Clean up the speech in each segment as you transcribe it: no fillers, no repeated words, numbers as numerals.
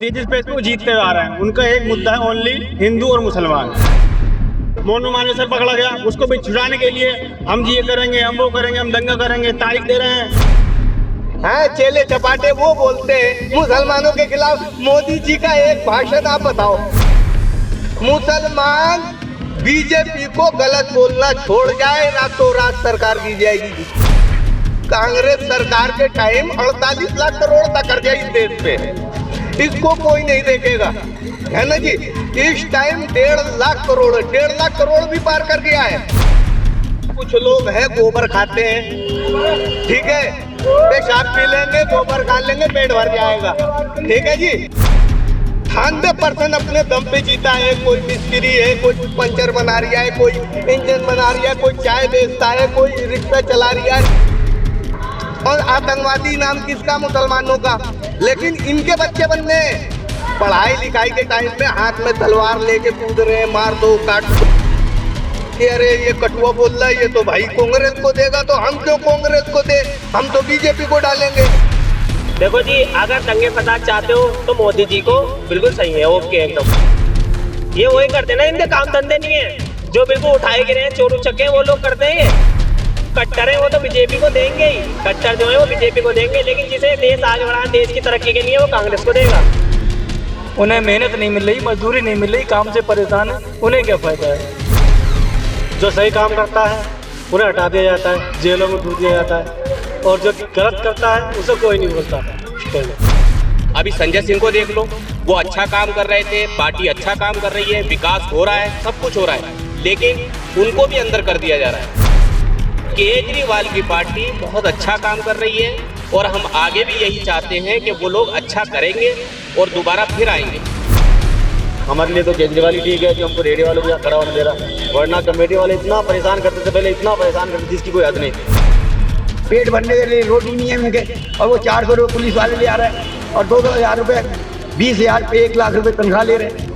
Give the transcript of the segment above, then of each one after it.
जिस पे वो जीतते आ रहे हैं, उनका एक मुद्दा है ओनली हिंदू और मुसलमान। मोनू मानेसर पकड़ा गया, उसको भी छुड़ाने के लिए हम ये करेंगे, हम वो करेंगे, हम दंगा करेंगे, तारीख दे रहे हैं। हाँ, चेले चपाटे वो बोलते हैं मुसलमानों के खिलाफ। मोदी जी का एक भाषण आप बताओ, मुसलमान बीजेपी को गलत बोलना छोड़ जाए, रातों रात सरकार की जाएगी। कांग्रेस सरकार के टाइम 48 लाख करोड़ तक कर दिया इस देश पे, इसको कोई नहीं देखेगा, है ना जी। इस टाइम 1.5 लाख करोड़, 1.5 लाख करोड़ भी पार कर गया है। कुछ लोग हैं गोबर खाते हैं, ठीक है, पेशाब पी लेंगे, गोबर खा लेंगे, पेट भर जाएगा, ठीक है जी। 98% अपने दम पे जीता है। कोई मिस्त्री है, कोई पंचर बना रहा है, कोई इंजन बना रहा है, कोई चाय बेचता है, कोई रिक्शा चला रहा है। और आतंकवादी नाम किसका? मुसलमानों का। लेकिन इनके बच्चे बनने पढ़ाई लिखाई के टाइम में हाथ में तलवार लेके कूद रहे हैं, मार दो काट दो। कि अरे ये कटुआ बोल रहा है, ये तो भाई कांग्रेस को देगा, तो हम क्यों कांग्रेस को दे, हम तो बीजेपी को डालेंगे। देखो जी, अगर दंगे फसाद चाहते हो तो मोदी जी को बिल्कुल सही है, ओके एकदम। ये वही करते ना, इनके काम धंधे नहीं है। जो बिल्कुल उठाए गिरे हैं, चोर उचक्के वो लोग करते हैं। कट्टर है वो तो बीजेपी को देंगे ही, कट्टर जो है वो बीजेपी को देंगे, लेकिन जिसे देश आगे बढ़ाना, देश की तरक्की के लिए वो कांग्रेस को देगा। उन्हें मेहनत नहीं मिल रही, मजदूरी नहीं मिल रही, काम से परेशान है, उन्हें क्या फायदा है। जो सही काम करता है उन्हें हटा दिया जाता है, जेलों में डूब दिया जाता है, और जो गलत करता है उसे कोई नहीं बोलता। अभी संजय सिंह को देख लो, वो अच्छा काम कर रहे थे, पार्टी अच्छा काम कर रही है, विकास हो रहा है, सब कुछ हो रहा है, लेकिन उनको भी अंदर कर दिया जा रहा है। केजरीवाल की पार्टी बहुत अच्छा काम कर रही है और हम आगे भी यही चाहते हैं कि वो लोग अच्छा करेंगे और दोबारा फिर आएंगे। हमारे लिए तो केजरीवाल ही ठीक है, जो हमको रेडियो वालों को यहाँ खड़ा होने दे रहा, वरना कमेटी वाले इतना परेशान करते थे पहले, इतना परेशान करते जिसकी कोई हद नहीं। पेट भरने के लिए रोटी नहीं है उनके, और वो 400 रुपये पुलिस वाले ले आ रहे हैं, और 2-2 हज़ार रुपये, 20,000 पे 1 लाख रुपये तनख्वाह ले रहे हैं।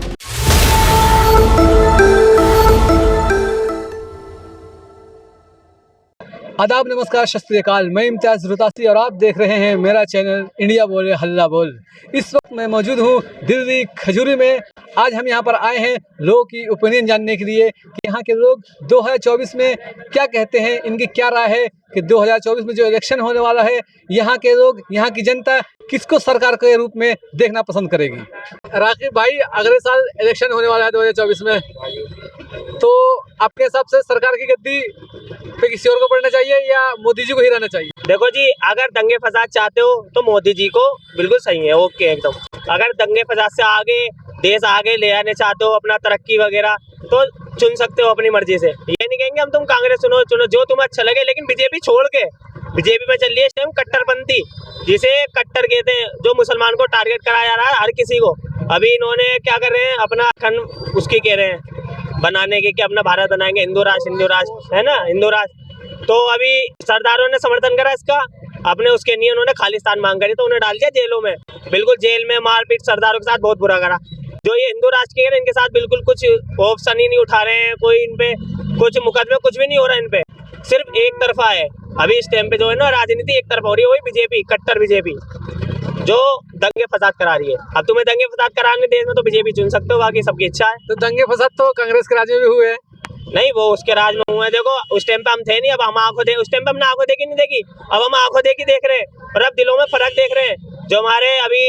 आदाब, नमस्कार, सत श्री अकाल। मैं इम्तियाज़ रोहतासी और आप देख रहे हैं मेरा चैनल इंडिया बोले हल्ला बोल। इस वक्त मैं मौजूद हूँ दिल्ली खजूरी में। आज हम यहाँ पर आए हैं लोगों की ओपिनियन जानने के लिए कि यहाँ के लोग 2024 में क्या कहते हैं, इनकी क्या राय है कि 2024 में जो इलेक्शन होने वाला है, यहाँ के लोग, यहाँ की जनता किसको सरकार के रूप में देखना पसंद करेगी। राकिब भाई, अगले साल इलेक्शन होने वाला है 2024 में, तो आपके हिसाब से सरकार की गद्दी पे किसी और को बढ़ना चाहिए या मोदी जी को ही रहना चाहिए? देखो जी, अगर दंगे फसाद चाहते हो तो मोदी जी को बिल्कुल सही है, ओके एकदम। अगर दंगे फसाद से आगे देश आगे ले आने चाहते हो, अपना तरक्की वगैरह, तो चुन सकते हो अपनी मर्जी से। ये नहीं कहेंगे हम तुम कांग्रेस चुनो, जो तुम्हें अच्छा लगे, लेकिन बीजेपी छोड़ के, बीजेपी में चल रही है इस टाइम कट्टरपंथी, जिसे कट्टर कहते हैं, जो मुसलमान को टारगेट कराया जा रहा है हर किसी को। अभी इन्होंने क्या कर रहे हैं, अपना खंड उसकी कह रहे हैं बनाने के, कि अपना भारत बनाएंगे, हिंदू राष्ट्र है ना, हिंदू राष्ट्र। तो अभी सरदारों ने समर्थन करा इसका, अपने उसके नहीं, उन्होंने खालिस्तान मांग करी तो उन्हें डाल दिया जेलों में, बिल्कुल जेल में मारपीट, सरदारों के साथ बहुत बुरा करा। जो ये हिंदू राष्ट्र के हैं इनके साथ बिल्कुल कुछ ऑप्शन ही नहीं उठा रहे हैं, कोई इन पे कुछ मुकदमे कुछ भी नहीं हो रहा है, इन पे सिर्फ एक तरफा है। अभी इस टाइम पे जो है ना, राजनीति एक तरफा हो रही है, वही बीजेपी, कट्टर बीजेपी जो दंगे फसाद करा रही है। अब तुम्हें दंगे फसाद कराने देश में तो बीजेपी चुन सकते हो, बाकी सबकी इच्छा है। तो दंगे फसाद तो कांग्रेस के राज में भी हुए हैं। नहीं, वो उसके राज में हुए। देखो, उस टाइम पे हम थे नहीं, अब हम आंखों दे, उस टाइम पे हमने आंखों देखी नहीं देखी, अब हम आंखों देखी देख रहे हैं, और अब दिलों में फर्क देख रहे हैं। जो हमारे अभी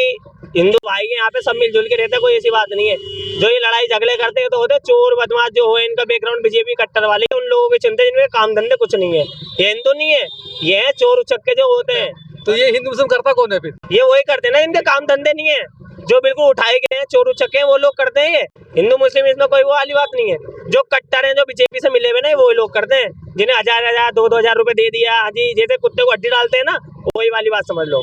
हिंदू भाई हैं यहाँ पे, सब मिलजुल के रहते हैं, कोई ऐसी बात नहीं है। जो ये लड़ाई झगड़े करते हैं तो होते चोर बदमाश जो हो, इनका बैकग्राउंड बीजेपी कट्टर वाले, उन लोगों की चिंता, जिनमें काम धंधे कुछ नहीं है। ये हिंदू नहीं है, ये है चोर उचक्के जो होते हैं। तो ये हिंदू मुस्लिम करता कौन है फिर? ये वही करते हैं ना, इनके काम धंधे नहीं है, जो बिल्कुल उठाए गए हैं, चोर उचक्के हैं, वो लोग करते हैं। हिंदू मुस्लिम इसमें कोई वो वाली बात नहीं है। जो कट्टर हैं, जो बीजेपी से मिले हुए ना, वो लोग करते हैं, जिन्हें 1000 2-2 हज़ार रुपए दे दिया, हाँ जी, जैसे कुत्ते को हड्डी डालते हैं ना, वही वाली बात समझ लो।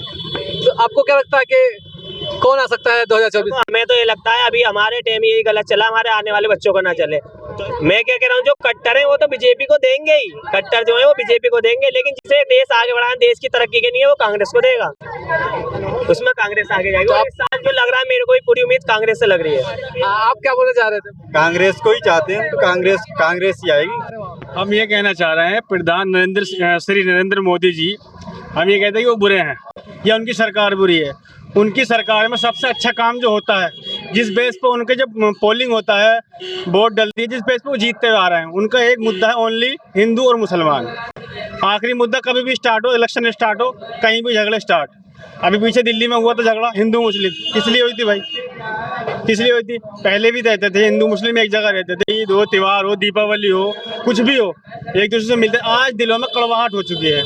तो आपको क्या लगता है कि कौन आ सकता है 2024? हमें तो ये लगता है अभी हमारे टाइम यही गलत चला, हमारे आने वाले बच्चों को ना चले। तो मैं क्या कह रहा हूँ, जो कट्टर है वो तो बीजेपी को देंगे ही, कट्टर जो है वो बीजेपी को देंगे, लेकिन जिसे देश आगे बढ़ाना, देश की तरक्की के लिए, वो कांग्रेस को देगा, उसमें कांग्रेस आगे जाएगी। तो इस साल जो लग रहा है, मेरे को पूरी उम्मीद कांग्रेस से लग रही है। आप क्या बोलना चाह रहे थे? कांग्रेस को ही चाहते हैं, तो कांग्रेस ही आएगी। हम ये कहना चाह रहे हैं, श्री नरेंद्र मोदी जी, हम ये कहते हैं कि वो बुरे हैं या उनकी सरकार बुरी है। उनकी सरकार में सबसे अच्छा काम जो होता है, जिस बेस पे उनके जब पोलिंग होता है, वोट डलती है, जिस बेस पे वो जीतते हुए आ रहे हैं, उनका एक मुद्दा है ओनली हिंदू और मुसलमान। आखिरी मुद्दा कभी भी स्टार्ट हो, इलेक्शन स्टार्ट हो, कहीं भी झगड़े स्टार्ट। अभी पीछे दिल्ली में हुआ था झगड़ा हिंदू मुस्लिम, किस लिए हुई थी भाई? किस लिए हुई थी? पहले भी रहते थे हिंदू मुस्लिम एक जगह रहते थे, ईद हो, त्यौहार हो, दीपावली हो, कुछ भी हो, एक दूसरे से मिलते। आज दिलों में कड़वाहट हो चुकी है,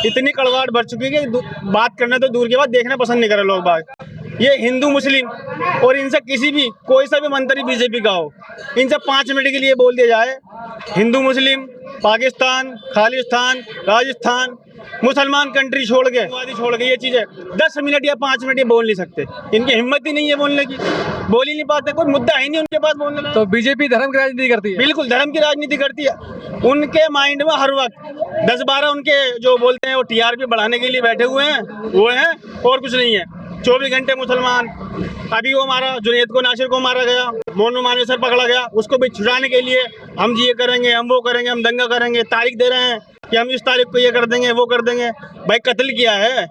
इतनी कड़वाहट बढ़ चुकी है कि बात करना तो दूर की बात, देखना पसंद नहीं कर रहे लोग बात। ये हिंदू मुस्लिम और इनसे किसी भी कोई सा भी मंत्री बीजेपी का हो, इनसे 5 मिनट के लिए बोल दिया जाए हिंदू मुस्लिम, पाकिस्तान, खालिस्तान, राजस्थान, मुसलमान कंट्री छोड़ के ये चीजें 10 मिनट या 5 मिनट ये बोल नहीं सकते। इनकी हिम्मत ही नहीं है बोलने की, बोल ही नहीं पाते, कोई मुद्दा ही नहीं उनके पास बोलने का। तो बीजेपी धर्म की राजनीति करती है। बिल्कुल धर्म की राजनीति करती है। उनके माइंड में हर वक्त 10-12 उनके जो बोलते हैं वो टीआरपी बढ़ाने के लिए बैठे हुए हैं, वो हैं, और कुछ नहीं है। 24 घंटे मुसलमान। अभी वो मारा जुनैद को, नासिर को मारा गया, मोनू मानेसर पकड़ा गया, उसको भी छुड़ाने के लिए हम ये करेंगे, हम वो करेंगे, हम दंगा करेंगे, तारीख दे रहे हैं कि हम इस तारीख को ये कर देंगे, वो कर देंगे। भाई कत्ल किया है,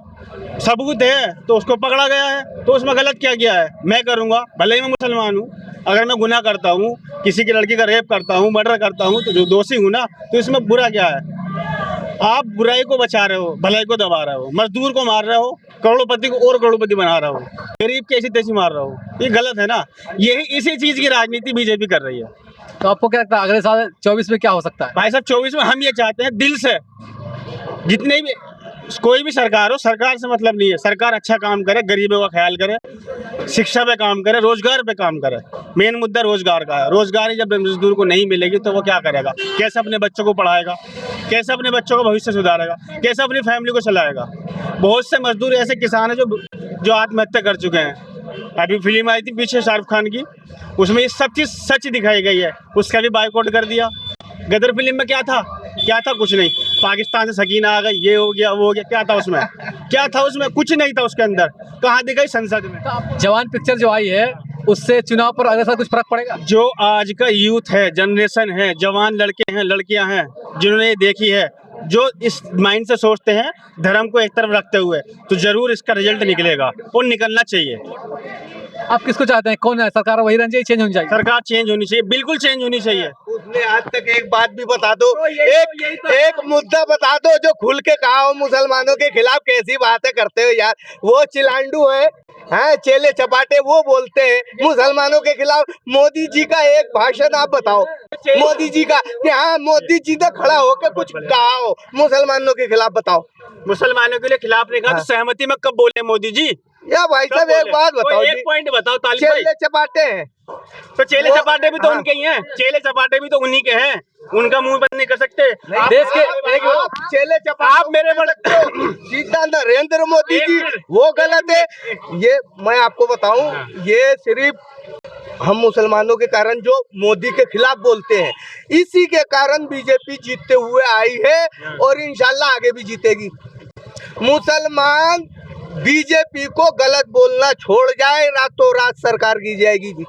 सबूत है, तो उसको पकड़ा गया है, तो उसमें गलत क्या किया है? मैं करूँगा, भले ही मैं मुसलमान हूँ, अगर मैं गुनाह करता हूँ, किसी की लड़की का रेप करता हूँ, मर्डर करता हूँ, तो जो दोषी हूँ ना, तो इसमें बुरा क्या है? आप बुराई को बचा रहे हो, भलाई को दबा रहे हो, मजदूर को मार रहे हो, करोड़पति को और करोड़पति बना रहे हो, गरीब की ऐसी तैसी मार रहे हो, ये गलत है ना। यही इसी चीज की राजनीति बीजेपी कर रही है। तो आपको क्या लगता है अगले साल 24 में क्या हो सकता है? भाई साहब 24 में हम ये चाहते हैं दिल से, जितने भी कोई भी सरकार हो, सरकार से मतलब नहीं है, सरकार अच्छा काम करे, गरीबों का ख्याल करे, शिक्षा पे काम करे, रोजगार पे काम करे। मेन मुद्दा रोजगार का है। रोजगार ही जब मजदूर को नहीं मिलेगी तो वो क्या करेगा? कैसे अपने बच्चों को पढ़ाएगा, कैसे अपने बच्चों का भविष्य सुधारेगा, कैसे अपनी फैमिली को चलाएगा? बहुत से मजदूर ऐसे किसान हैं जो आत्महत्या कर चुके हैं। अभी फिल्म आई थी पीछे शाहरुख खान की, उसमें ये सब चीज़ सच दिखाई गई है, उसका भी बाइकआउट कर दिया। गदर फिल्म में क्या था? कुछ नहीं। पाकिस्तान से सकीना आ गई, ये हो गया, वो हो गया, क्या था उसमें? कुछ नहीं था उसके अंदर। कहाँ दिखाई? संसद में। जवान पिक्चर जो आई है उससे चुनाव पर अगले साल कुछ फर्क पड़ेगा? जो आज का यूथ है, जनरेशन है, जवान लड़के हैं, लड़कियां हैं, जिन्होंने ये देखी है, जो इस माइंड से सोचते हैं धर्म को एक तरफ रखते हुए, तो जरूर इसका रिजल्ट निकलेगा और निकलना चाहिए। आप किसको चाहते हैं? कौन है सरकार? वही रहनी चाहिए, चेंज होनी चाहिए? सरकार चेंज होनी चाहिए, बिल्कुल चेंज होनी चाहिए। उसने आज तक एक बात भी बता दो, एक मुद्दा बता दो जो खुल के कहा हो मुसलमानों के खिलाफ। कैसी बातें करते हो यार, वो चिलांडू है, हैं, चेले चपाटे वो बोलते हैं मुसलमानों के खिलाफ। मोदी जी का एक भाषण आप बताओ, मोदी जी का, कि हाँ मोदी जी ने खड़ा होकर कुछ कहा हो मुसलमानों के खिलाफ, बताओ। मुसलमानों के लिए खिलाफ नहीं कहा, तो सहमति में कब बोले मोदी जी? या भाई साहब एक बात बताओ, एक पॉइंट बताओ। तालिब भाई, चेले चपाटे हैं, तो चेले चपाटे भी तो उनके ही हैं, चेले चपाटे भी तो उन्हीं के हैं, उनका मुंह बंद नहीं कर सकते। देश के चेले चपाटे आप मेरे सीधा नरेंद्र मोदी जी वो गलत है। ये मैं आपको बताऊं, ये सिर्फ हम मुसलमानों के कारण जो मोदी के खिलाफ बोलते हैं, इसी के कारण बीजेपी जीतते हुए आई है और इंशाल्लाह आगे भी जीतेगी। मुसलमान बीजेपी को गलत बोलना छोड़ जाए, रातों रात सरकार की जाएगी जी,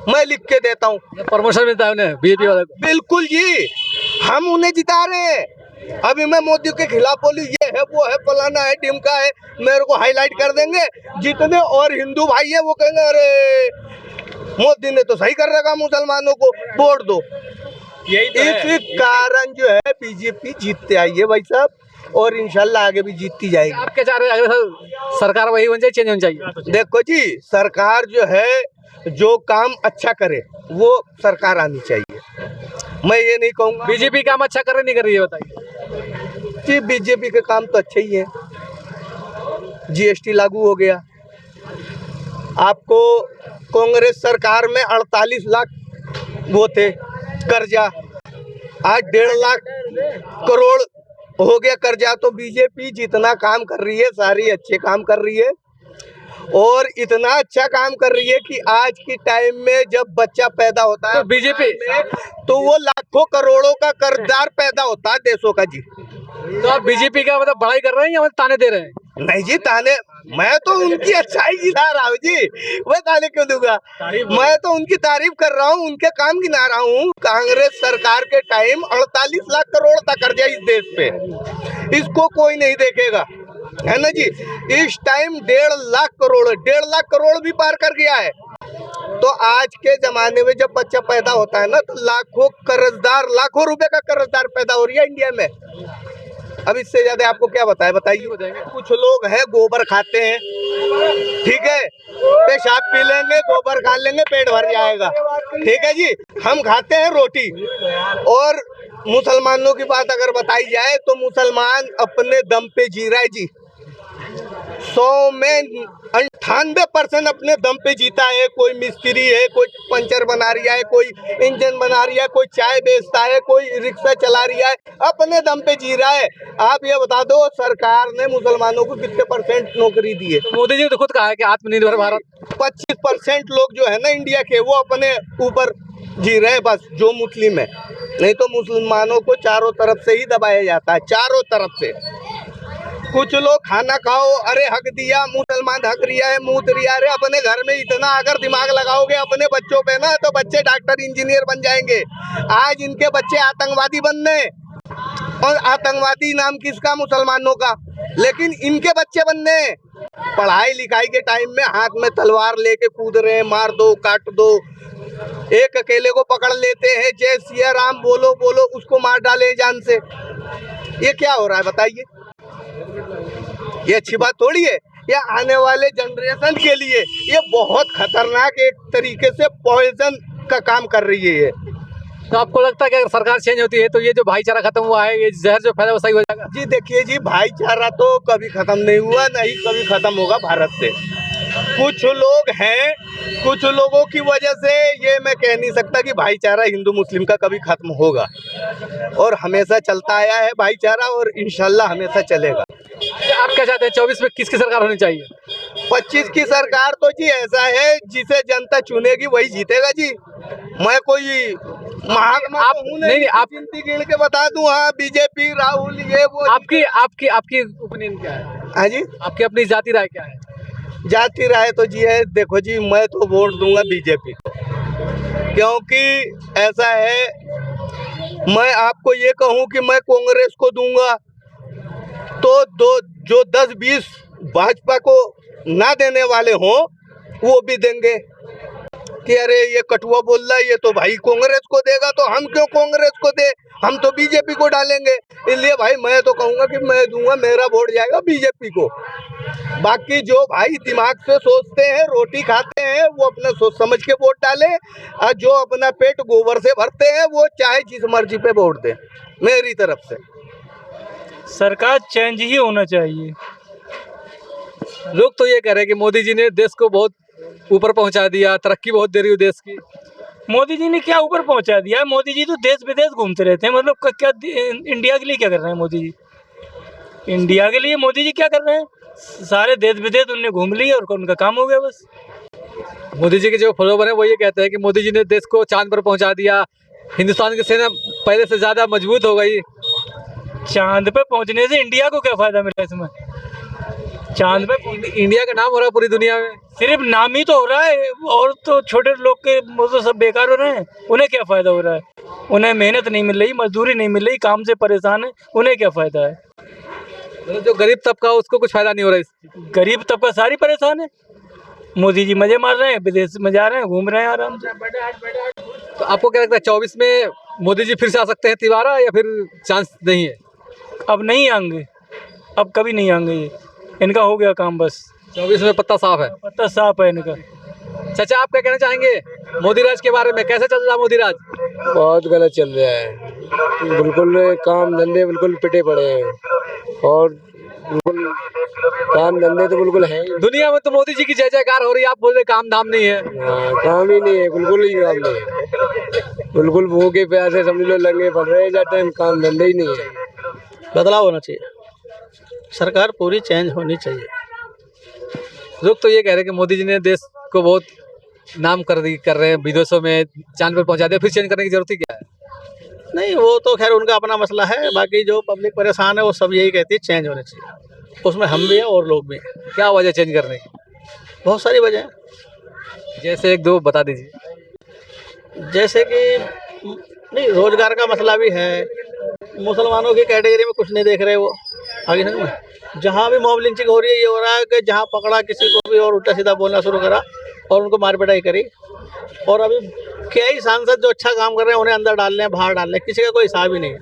मैं लिख के देता हूँ। प्रमोशन मिलता है उन्हें बीजेपी वाले को? बिल्कुल जी, हम उन्हें जिता रहे हैं। अभी मैं मोदी के खिलाफ बोलूं, ये है, वो है, फलाना है, ढिमका है, मेरे को हाईलाइट कर देंगे। जितने और हिंदू भाई है वो कहेंगे अरे मोदी ने तो सही कर रखा, मुसलमानों को वोट दो। यही तो इस कारण जो है बीजेपी जीतते आई है भाई साहब, और इंशाल्लाह आगे भी जीतती जाएगी। आप क्या चाह रहे हैं अगले साल सरकार वही होनी चाहिए, चेंज होनी चाहिए? देखो जी, सरकार जो है जो काम अच्छा करे वो सरकार आनी चाहिए। मैं ये नहीं कहूँगा बीजेपी काम अच्छा कर रही नहीं कर रही है, बताइए जी। बीजेपी के काम तो अच्छे ही हैं। जीएसटी लागू हो गया, आपको कांग्रेस सरकार में 48 लाख वो थे कर्जा, आज 1.5 लाख करोड़ हो गया कर्जा। तो बीजेपी जितना काम कर रही है सारी अच्छे काम कर रही है, और इतना अच्छा काम कर रही है कि आज के टाइम में जब बच्चा पैदा होता है तो बीजेपी तो वो लाखों करोड़ों का कर्जदार पैदा होता है देशों का जी। तो आप बीजेपी का मतलब बड़ाई कर रहे हैं या मतलब ताने दे रहे हैं? नहीं जी, ताने, मैं तो उनकी अच्छाई गिना रहा हूँ जी, मैं ताने क्यों दूंगा? मैं तो उनकी तारीफ कर रहा हूँ, उनके काम गिना रहा हूँ। कांग्रेस सरकार के टाइम 48 लाख करोड़ था कर्जा इस देश पे, इसको कोई नहीं देखेगा। है ना जी। इस टाइम 1.5 करोड़ भी पार कर गया है। तो आज के जमाने में जब बच्चा पैदा होता है ना, तो लाखों रुपए का कर्जदार पैदा हो रही है इंडिया में। अब इससे ज्यादा आपको क्या बताइए। कुछ लोग हैं गोबर खाते हैं, ठीक है, पेशाब पी लेंगे, गोबर खा लेंगे, पेट भर जाएगा, ठीक है जी। हम खाते हैं रोटी। और मुसलमानों की बात अगर बताई जाए तो मुसलमान अपने दम पे जी रहा है जी। 100 में 98% अपने दम पे जीता है। कोई मिस्त्री है, कोई पंचर बना रही है, कोई इंजन बना रही है, कोई चाय बेचता है, कोई रिक्शा चला रही है, अपने दम पे जी रहा है। आप ये बता दो सरकार ने मुसलमानों को कितने % नौकरी दी है? तो मोदी जी ने तो खुद कहा है कि आत्मनिर्भर भारत। 25% लोग जो है ना इंडिया के, वो अपने ऊपर जी रहे हैं बस, जो मुस्लिम है। नहीं तो मुसलमानों को चारों तरफ से ही दबाया जाता है, चारों तरफ से। कुछ लोग खाना खाओ, अरे हक दिया, मुसलमान हक रिया है, मुँह रिया। अरे अपने घर में इतना अगर दिमाग लगाओगे अपने बच्चों पे ना, तो बच्चे डॉक्टर इंजीनियर बन जाएंगे। आज इनके बच्चे आतंकवादी बन रहे हैं, और आतंकवादी नाम किसका? मुसलमानों का। लेकिन इनके बच्चे बन रहे हैं। पढ़ाई लिखाई के टाइम में हाथ में तलवार लेके कूद रहे हैं, मार दो काट दो। एक अकेले को पकड़ लेते हैं, जय सिया राम बोलो बोलो, उसको मार डाले जान से। ये क्या हो रहा है बताइए? ये अच्छी बात थोड़ी है। ये आने वाले जनरेशन के लिए ये बहुत खतरनाक एक तरीके से पॉइजन का काम कर रही है ये। तो आपको लगता है कि अगर सरकार चेंज होती है तो ये जो भाईचारा खत्म हुआ है, ये जहर जो फैला वो सही हो जाएगा? जी देखिए जी, भाईचारा तो कभी खत्म नहीं हुआ, नहीं कभी खत्म होगा भारत से। कुछ लोग हैं, कुछ लोगों की वजह से ये मैं कह नहीं सकता कि भाईचारा हिंदू मुस्लिम का कभी खत्म होगा। और हमेशा चलता आया है भाईचारा, और इंशाल्लाह हमेशा चलेगा। आप क्या चाहते हैं 24 में किसकी सरकार होनी चाहिए? 25 की सरकार तो जी ऐसा है, जिसे जनता चुनेगी वही जीतेगा जी। मैं कोई महात्मा आप तो हूँ नहीं, आप गिनती गिन के बता दूं, हाँ बीजेपी राहुल ये वो। आपकी ओपिनियन क्या है? हाँ जी, आपकी अपनी जाति राय क्या है? जाति राय तो जी है, देखो जी, मैं तो वोट दूंगा बीजेपी को। क्योंकि ऐसा है, मैं आपको ये कहूँ कि मैं कांग्रेस को दूंगा तो जो 10-20 भाजपा को ना देने वाले हों वो भी देंगे कि अरे ये कटुआ बोल रहा है, ये तो भाई कांग्रेस को देगा, तो हम क्यों कांग्रेस को दे, हम तो बीजेपी को डालेंगे। इसलिए भाई मैं तो कहूँगा कि मैं दूंगा, मेरा वोट जाएगा बीजेपी को। बाकी जो भाई दिमाग से सोचते हैं, रोटी खाते हैं, वो अपना सोच समझ के वोट डालें, और जो अपना पेट गोबर से भरते हैं वो चाहे जिस मर्जी पे वोट दें। मेरी तरफ से सरकार चेंज ही होना चाहिए। लोग तो ये कह रहे हैं कि मोदी जी ने देश को बहुत ऊपर पहुंचा दिया, तरक्की बहुत दे रही है देश की। मोदी जी ने क्या ऊपर पहुंचा दिया है? मोदी जी तो देश विदेश घूमते रहते हैं। मतलब क्या इंडिया के लिए क्या कर रहे हैं मोदी जी? इंडिया के लिए मोदी जी क्या कर रहे हैं? सारे देश विदेश उनने घूम लिए और उनका काम हो गया बस। मोदी जी के जो फॉलोवर है वो ये कहते हैं कि मोदी जी ने देश को चांद पर पहुंचा दिया, हिंदुस्तान की सेना पहले से ज्यादा मजबूत हो गई। चांद पे पहुंचने से इंडिया को क्या फायदा मिला इसमें? चांद पे इंडिया का नाम हो रहा है पूरी दुनिया में। सिर्फ नाम ही तो हो रहा है, और तो छोटे लोग के वो तो सब बेकार हो रहे हैं। उन्हें क्या फ़ायदा हो रहा है? उन्हें मेहनत नहीं मिल रही, मजदूरी नहीं मिल रही, काम से परेशान है, उन्हें क्या फ़ायदा है? मतलब जो गरीब तबका उसको कुछ फायदा नहीं हो रहा है। गरीब तबका सारी परेशान है। मोदी जी मज़े मार रहे हैं, विदेश में जा रहे हैं, घूम रहे हैं आराम से। तो आपको क्या लगता है 24 में मोदी जी फिर से आ सकते हैं तिवारा, या फिर चांस नहीं है? अब नहीं आएंगे, अब कभी नहीं आएंगे ये, इनका हो गया काम बस। 24 में पत्ता साफ है। पत्ता साफ है इनका। चाचा आप क्या कहना चाहेंगे मोदी राज के बारे में? कैसे चल रहा मोदी राज? बहुत गलत चल रहा है, बिल्कुल काम धंधे बिल्कुल पिटे पड़े हैं, और बिल्कुल काम धंधे तो बिल्कुल है ही। दुनिया में तो मोदी जी की जय जयकार हो रही है, आप बोल रहे काम धाम नहीं है। काम ही नहीं है, बिल्कुल ही काम नहीं है, बिल्कुल भूखे प्यासे समझ लो लंगे पड़ रहे जाते हैं, काम धंधे ही नहीं है। बदलाव होना चाहिए, सरकार पूरी चेंज होनी चाहिए। लोग तो ये कह रहे हैं कि मोदी जी ने देश को बहुत नाम कर रहे हैं, विदेशों में चांद पर पहुंचा दिया, फिर चेंज करने की जरूरत ही क्या है? नहीं, वो तो खैर उनका अपना मसला है। बाकी जो पब्लिक परेशान है वो सब यही कहती है चेंज होने चाहिए। उसमें हम भी हैं और लोग भी हैं। क्या वजह चेंज करने की? बहुत सारी वजह हैं, जैसे एक दो बता दीजिए। जैसे कि नहीं, रोजगार का मसला भी है, मुसलमानों की कैटेगरी में कुछ नहीं देख रहे वो, आगे समझ, जहाँ भी मॉब लिंचिंग हो रही है, ये हो रहा है कि जहाँ पकड़ा किसी को भी और उल्टा सीधा बोलना शुरू करा और उनको मार पिटाई करी। और अभी क्या ही सांसद जो अच्छा काम कर रहे हैं उन्हें अंदर डाल रहे हैं, बाहर डाल रहे हैं, किसी का कोई हिसाब ही नहीं है।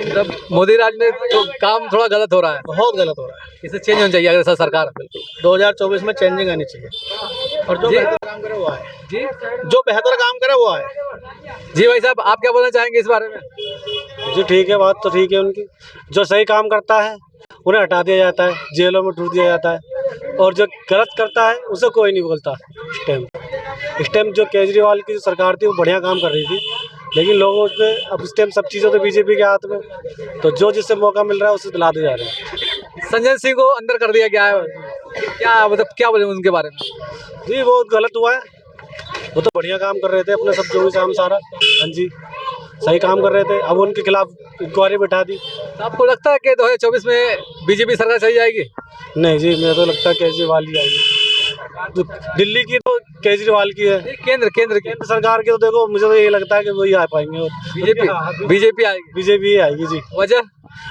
मतलब मोदी राज में तो काम थोड़ा गलत हो रहा है, बहुत गलत हो रहा है। इसे चेंज होना चाहिए अगर सरकार। 2024 में चेंजिंग आनी चाहिए और जो बेहतर काम करे वो आए। जी जो बेहतर काम करे वो आए। जी भाई साहब, आप क्या बोलना चाहेंगे इस बारे में? जी ठीक है, बात तो ठीक है उनकी। जो सही काम करता है उन्हें हटा दिया जाता है, जेलों में ठूस दिया जाता है, और जो गलत करता है उसे कोई नहीं बोलता। इस टाइम जो केजरीवाल की जो सरकार थी वो बढ़िया काम कर रही थी, लेकिन लोगों ने अब इस टाइम सब चीज़ें तो बीजेपी के हाथ में, तो जो जिससे मौका मिल रहा है उसे दिलाते जा रहे हैं। संजय सिंह को अंदर कर दिया गया है, क्या मतलब क्या बोले उनके बारे में? जी वो गलत हुआ है, वो तो बढ़िया काम कर रहे थे अपने सब जो भी काम सारा। हाँ जी, सही काम कर रहे थे। अब उनके खिलाफ इंक्वायरी बैठा दी। तो आपको लगता है कि 2024 में बीजेपी सरकार चली जाएगी? नहीं जी, मुझे तो लगता है केजरीवाल ही आएगी। तो दिल्ली की तो केजरीवाल की है, केंद्र सरकार की तो देखो मुझे तो ये लगता है कि वही आ पाएंगे। बीजेपी आएगी। बीजेपी ही आएगी जी।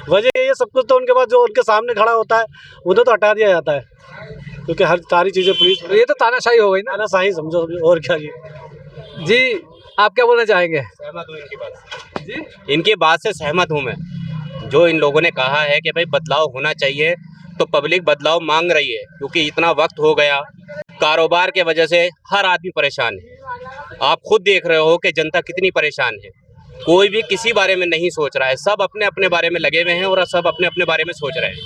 वजह ये सब कुछ तो उनके पास जो उनके सामने खड़ा होता है उन्हें तो हटा दिया जाता है, क्योंकि हर सारी चीज़ें पुलिस। ये तो तानाशाही हो गई ना। तानाशाही समझो और क्या जी, आप क्या बोलना चाहेंगे? सहमत हूँ इनकी बात से। इनकी बात से सहमत हूँ मैं। जो इन लोगों ने कहा है कि भाई बदलाव होना चाहिए, तो पब्लिक बदलाव मांग रही है, क्योंकि इतना वक्त हो गया, कारोबार के वजह से हर आदमी परेशान है। आप खुद देख रहे हो कि जनता कितनी परेशान है। कोई भी किसी बारे में नहीं सोच रहा है, सब अपने अपने बारे में लगे हुए हैं और सब अपने अपने बारे में सोच रहे हैं।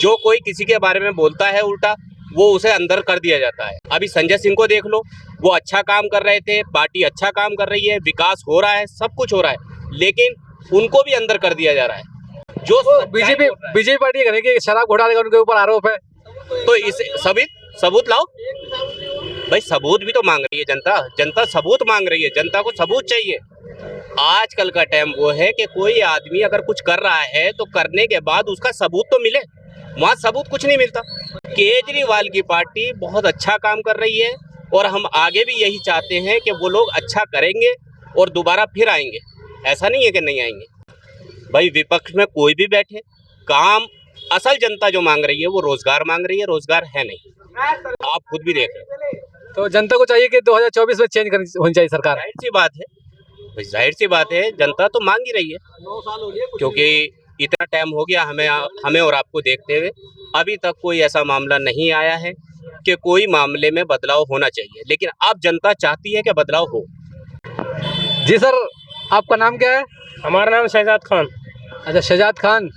जो कोई किसी के बारे में बोलता है उल्टा, वो उसे अंदर कर दिया जाता है। अभी संजय सिंह को देख लो, वो अच्छा काम कर रहे थे, पार्टी अच्छा काम कर रही है, विकास हो रहा है, सब कुछ हो रहा है, लेकिन उनको भी अंदर कर दिया जा रहा है। जो बीजेपी पार्टी करेगी शराब घोटाले का उनके ऊपर आरोप है, तो इसे सबूत लाओ भाई। सबूत भी तो मांग रही है जनता सबूत मांग रही है, जनता को सबूत चाहिए। आजकल का टाइम वो है कि कोई आदमी अगर कुछ कर रहा है तो करने के बाद उसका सबूत तो मिले, वहाँ सबूत कुछ नहीं मिलता। केजरीवाल की पार्टी बहुत अच्छा काम कर रही है और हम आगे भी यही चाहते हैं कि वो लोग अच्छा करेंगे और दोबारा फिर आएंगे। ऐसा नहीं है कि नहीं आएंगे भाई। विपक्ष में कोई भी बैठे, काम असल जनता जो मांग रही है वो रोजगार मांग रही है, रोजगार है नहीं। आप खुद भी देख रहे हैं। तो जनता को चाहिए कि 2024 में चेंज होनी चाहिए सरकार। जाहिर सी बात है भाई, जाहिर सी बात है, जनता तो मांग ही रही है, क्योंकि इतना टाइम हो गया हमें और आपको देखते हुए। अभी तक कोई ऐसा मामला नहीं आया है कि कोई मामले में बदलाव होना चाहिए, लेकिन अब जनता चाहती है कि बदलाव हो। जी सर, आपका नाम क्या है? हमारा नाम शहजाद खान। अच्छा, शहजाद खान।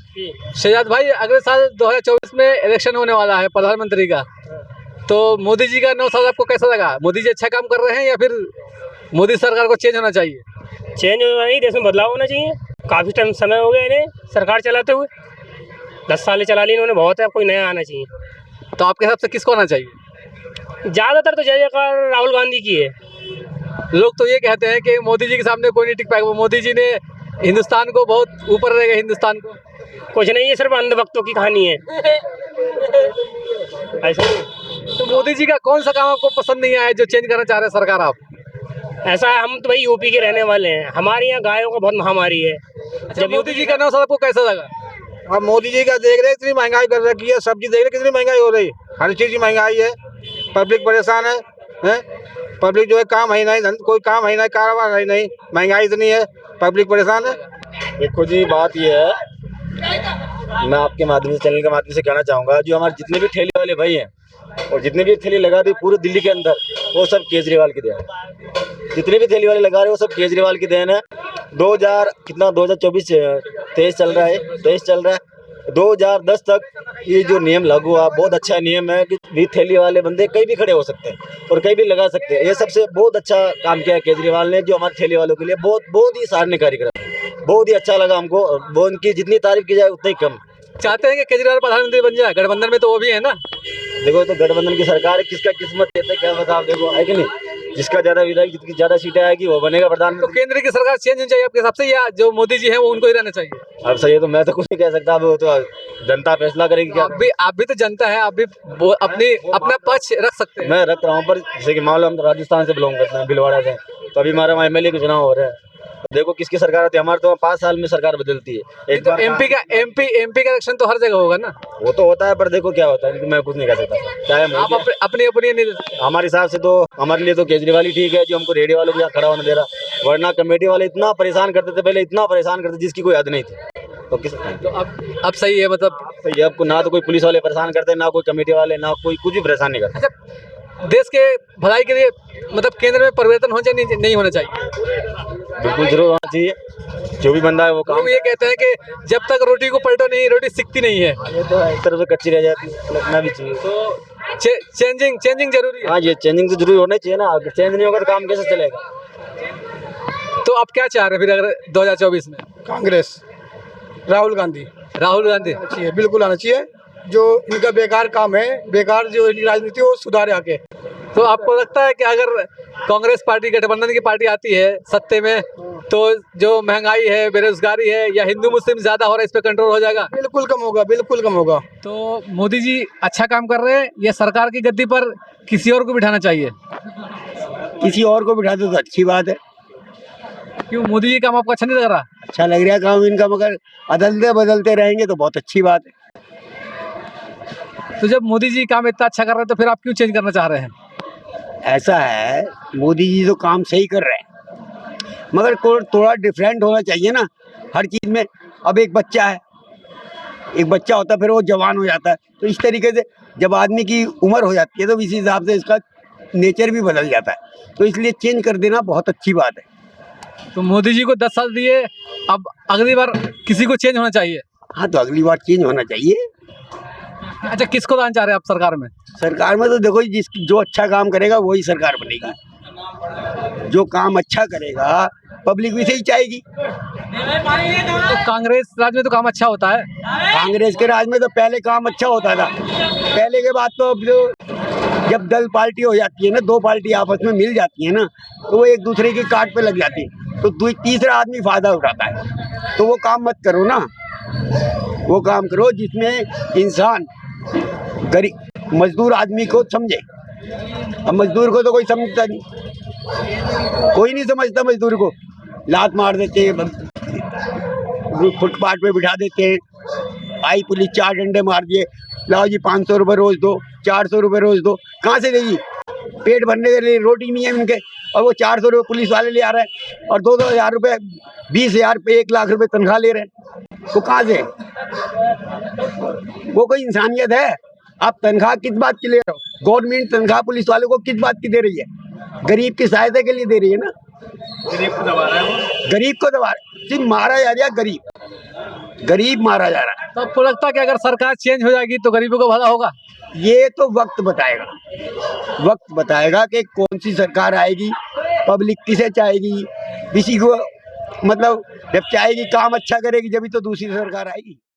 शहजाद भाई, अगले साल 2024 में इलेक्शन होने वाला है प्रधानमंत्री का, तो मोदी जी का 9 साल आपको कैसा लगा? मोदी जी अच्छा काम कर रहे हैं या फिर मोदी सरकार को चेंज होना चाहिए? चेंज होना नहीं, देश में बदलाव होना चाहिए। काफ़ी टाइम समय हो गया इन्हें सरकार चलाते हुए, 10 साल चला ली इन्होंने, बहुत है, कोई नया आना चाहिए। तो आपके हिसाब से किसको आना चाहिए? ज़्यादातर तो जय जयकार राहुल गांधी की है। लोग तो ये कहते हैं कि मोदी जी के सामने कोई नहीं टिक पाएगा, मोदी जी ने हिंदुस्तान को बहुत ऊपर रहेगा, हिंदुस्तान को। कुछ नहीं है, सिर्फ अंधभक्तों की कहानी है। ऐसा तो मोदी जी का कौन सा काम आपको पसंद नहीं आया जो चेंज करना चाह रहे हैं सरकार? आप ऐसा है, हम तो भाई यूपी के रहने वाले हैं, हमारे यहाँ गायों का बहुत महामारी है। जब मोदी जी का 9 साल आपको कैसा लगा? अब मोदी जी का देख रहे इतनी महंगाई कर रखी है, सब्जी देख रहे कितनी महंगाई हो रही, हर चीज़ की महंगाई है, पब्लिक परेशान है। पब्लिक जो है काम है नहीं, कोई काम है नहीं, कारोबार है नहीं, महंगाई इतनी है, पब्लिक परेशान है। देखो जी, बात ये है, मैं आपके माध्यम से, चैनल के माध्यम से कहना चाहूँगा, जो हमारे जितने भी ठेले वाले भाई हैं और जितने भी ठेले लगा दी पूरे दिल्ली के अंदर, वो सब केजरीवाल की देन है। जितने भी ठेले वाले लगा रहे हैं वो सब केजरीवाल की देन है। 2023 चल रहा है, 23 चल रहा है, 2010 तक ये जो नियम लागू हुआ बहुत अच्छा नियम है कि भी ठेली वाले बंदे कहीं भी खड़े हो सकते हैं और कहीं भी लगा सकते हैं। ये सबसे बहुत अच्छा काम किया है केजरीवाल ने, जो हमारे ठेले वालों के लिए बहुत ही सराहनीय कार्यक्रम है, बहुत ही अच्छा लगा हमको। वो उनकी जितनी तारीफ की जाए उतना ही कम। चाहते हैं कि केजरीवाल प्रधानमंत्री बन जाए? गठबंधन में तो वो भी है ना। देखो, तो गठबंधन की सरकार है, किसका किस्मत देते क्या पता। आप देखो, है कि नहीं, जिसका ज्यादा विधायक, जितनी ज्यादा सीटें आएगी वो बनेगा प्रधानमंत्री। तो केंद्र की सरकार चेंज होनी चाहिए आपके हिसाब से, या जो मोदी जी हैं वो उनको ही रहना चाहिए? अब सही है, तो मैं तो कुछ नहीं कह सकता, अब वो तो जनता फैसला करेगी। क्या आप भी तो जनता है, आप भी अपना पक्ष रख सकते हैं। मैं रख रहा हूँ, पर जैसे कि मान लो हम राजस्थान से बिलोंग करते हैं, भीलवाड़ा से, तो अभी हमारा MLA का चुनाव हो रहा है, देखो किसकी सरकार होती है, हमारे तो 5 साल में सरकार बदलती है एक तो बार। एमपी का इलेक्शन तो हर जगह होगा ना। वो तो होता है, पर देखो क्या होता है मैं कुछ नहीं कह सकता। चाहे आप मोदी, अपनी ओपिनियन नहीं दे सकते। हमारे हिसाब से तो हमारे लिए तो केजरीवाल ही ठीक है, जो हमको रेडियो वालों को यहाँ खड़ा होने दे रहा, वरना कमेटी वाले इतना परेशान करते थे पहले, इतना परेशान करते जिसकी कोई हद नहीं थी। तो किस तो अब सही है, मतलब सही है, आपको ना तो कोई पुलिस वाले परेशान करते, ना कोई कमेटी वाले, ना कोई कुछ भी परेशान नहीं करते। देश के भलाई के लिए मतलब केंद्र में परिवर्तन हो चाहिए नहीं होना चाहिए। बिल्कुल जरूर होना चाहिए, जो भी बंदा है वो काम। लोग ये कहते हैं कि जब तक रोटी को पलटो नहीं, रोटी सिकती नहीं है। ये तो एक तरफ से कच्ची रह जाती है, लगना भी चाहिए। तो चेंजिंग जरूरी है। हाँ, ये चेंजिंग तो जरूर होना चाहिए ना, अगर चेंज नहीं होगा तो काम कैसे चलेगा। तो आप क्या चाह रहे हैं फिर अगर 2024 में? कांग्रेस, राहुल गांधी अच्छी चाहिए, बिल्कुल आना चाहिए। जो इनका बेकार काम है, बेकार जो इनकी राजनीति है वो सुधारे आके। तो आपको लगता है कि अगर कांग्रेस पार्टी गठबंधन की पार्टी आती है सत्ते में, तो जो महंगाई है, बेरोजगारी है या हिंदू मुस्लिम ज्यादा हो रहा है, इस पे कंट्रोल हो जाएगा? बिल्कुल कम होगा, बिल्कुल कम होगा। तो मोदी जी अच्छा काम कर रहे हैं या सरकार की गद्दी पर किसी और को बिठाना चाहिए? किसी और को बिठा दो तो अच्छी बात है। क्यों, मोदी जी काम आपको अच्छा नहीं लग रहा? अच्छा लग रहा है काम इनका, मगर अदलते बदलते रहेंगे तो बहुत अच्छी बात है। तो जब मोदी जी काम इतना अच्छा कर रहे हैं तो फिर आप क्यों चेंज करना चाह रहे हैं? ऐसा है, मोदी जी तो काम सही कर रहे हैं, मगर थोड़ा डिफरेंट होना चाहिए ना हर चीज़ में। अब एक बच्चा है, एक बच्चा होता है, फिर वो जवान हो जाता है, तो इस तरीके से जब आदमी की उम्र हो जाती है तो इसी हिसाब से इसका नेचर भी बदल जाता है। तो इसलिए चेंज कर देना बहुत अच्छी बात है। तो मोदी जी को 10 साल दिए, अब अगली बार किसी को चेंज होना चाहिए। हाँ, तो अगली बार चेंज होना चाहिए। अच्छा, किसको लाना चाह रहे हैं आप सरकार में? सरकार में तो देखो जो अच्छा काम करेगा वही सरकार बनेगी। जो काम अच्छा करेगा पब्लिक भी सही चाहेगी। तो कांग्रेस राज में तो काम अच्छा होता है। कांग्रेस के राज में तो पहले काम अच्छा होता था, पहले के बाद तो अब जो जब दल पार्टी हो जाती है ना, 2 पार्टी आपस में मिल जाती है ना, तो वो एक दूसरे के काट पे लग जाती है, तो तीसरा आदमी फायदा उठाता है। तो वो काम मत करो ना, वो काम करो जिसमें इंसान गरीब मजदूर आदमी को समझे। अब मजदूर को तो कोई समझता नहीं, कोई नहीं समझता मजदूर को। लात मार देते हैं, फुटपाथ पे बिठा देते हैं, आई पुलिस 4 डंडे मार दिए, लाओ जी 500 रुपये रोज दो, 400 रुपये रोज दो। कहाँ से देगी? पेट भरने के लिए रोटी नहीं है उनके, और वो 400 रुपये पुलिस वाले ले आ रहे हैं, और 2-2 हज़ार रुपये, 20,000 रुपये, 1 लाख रुपये तनख्वाह ले रहे हैं। तो कहाँ से? वो कोई इंसानियत है? आप तनख्वाह किस बात की ले रहे हो? गवर्नमेंट तनख्वाह पुलिस वालों को किस बात की दे रही है? गरीब की सहायता के लिए दे रही है ना। गरीब को दबा रहा है वो। गरीब को दबा रहा, सिर्फ मारा जा रहा है, गरीब मारा जा रहा है। तो आपको लगता है कि अगर सरकार चेंज हो जाएगी तो गरीबों को भला होगा? ये तो वक्त बताएगा कि कौन सी सरकार आएगी, पब्लिक किसे चाहेगी, किसी को मतलब जब चाहेगी काम अच्छा करेगी जब तो दूसरी सरकार आएगी।